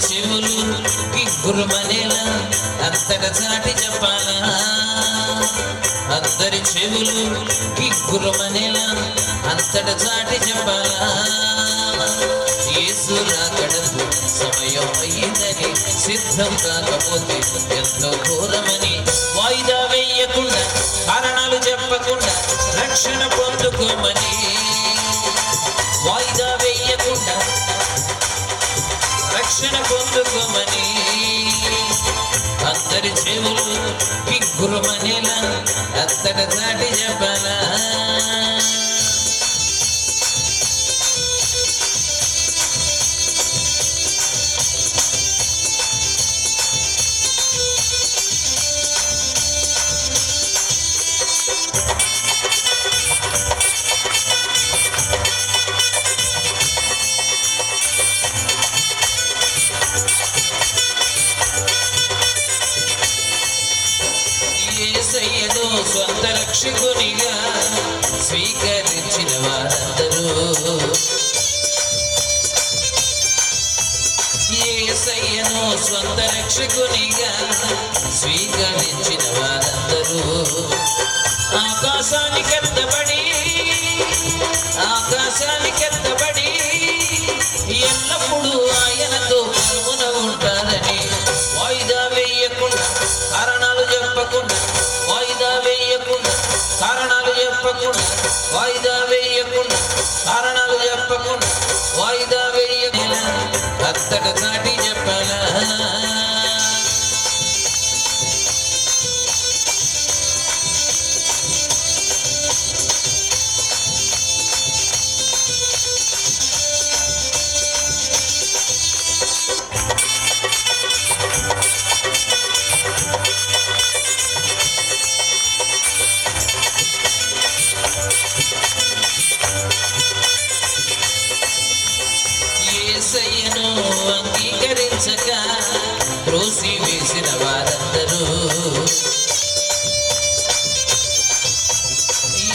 చెవులు గిగ్గురుమనేలా అంతట చాటి చెప్పాలా, అందరి చెవులు గిగ్గురుమనేలా అంతట చాటి చెప్పాలా. యేసు రాకడకు సమయం అయ్యిందని సిద్ధం కాకపోతే ఎంతో ఘోరమని వాయిదా వేయకుండా కారణాలు చెప్పకుండా రక్షణ పొందుకోమని, వాయిదా వేయకుండా రక్షణ పొందుకోమని. అందరి చెవులు గిగ్గురుమనేలా అంతట చాటి చెప్పాలా. యేసయ్యను స్వంత రక్షకునిగా స్వీకరించిన వారందరూ, యేసయ్యను స్వంత రక్షకునిగా స్వీకరించిన వారందరూ ఆకాశానికెత్తబడి ఎల్లప్పుడూ ఆయనతో కలుమున ఉంటారని వాయిదా వేయకుండా కారణాలు చెప్పకుండా, వాయిదా వేయకుండా కారణాలు చెప్పకుండా, వాయిదా వేయకుండా కారణాలు చెప్పకుండా, వాయిదా వేయకుండా అంతట చాటి చెప్పాలా. యేసయ్యను అంగీకరించక త్రోసి వేసిన వారందరూ,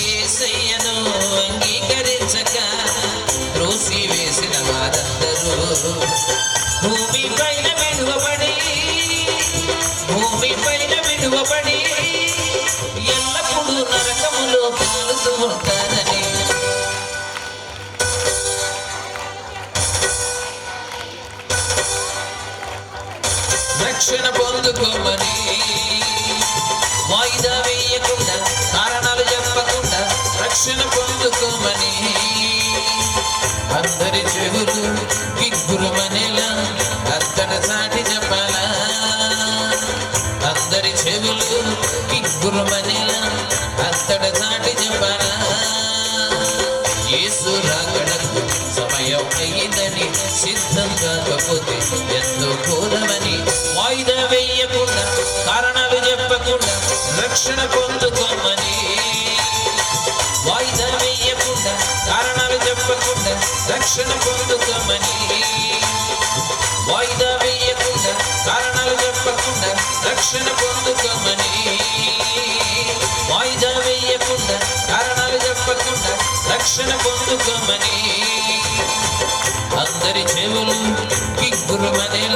యేసయ్యను అంగీకరించక త్రోసి వేసిన వారందరూ భూమిపైన విడువబడి ఎల్లప్పుడూ నరకములో కాలుతూ ఉంటారని, రక్షణ పొందుకోమని వాయిదా వేయకుండా కారణాలు చెప్పకుండా రక్షణ పొందుకోమని. అందరి చెవులు గిగ్గురుమనేలా అంతట చాటి చెప్పాలా, అందరి చెవులు గిగ్గురుమనేలా అంతట చాటి చెప్పాలా. యేసు రాకడకు సమయం అయ్యిందని సిద్ధం కాకపోతే ఎంతో ఘోరమని వాయిదా వేయకుండా కారణాలు చెప్పకుండా రక్షణ పొందుకోమని, వాయిదా వేయకుండా కారణాలు చెప్పకుండా రక్షణ పొందుకోమని, వాయిదా వేయకుండా కారణాలు చెప్పకుండా రక్షణ పొందుకోమని, వాయిదా వేయకుండా కారణాలు చెప్పకుండా రక్షణ పొందుకోమని. అందరి చెవులు గిగ్గురుమనేలా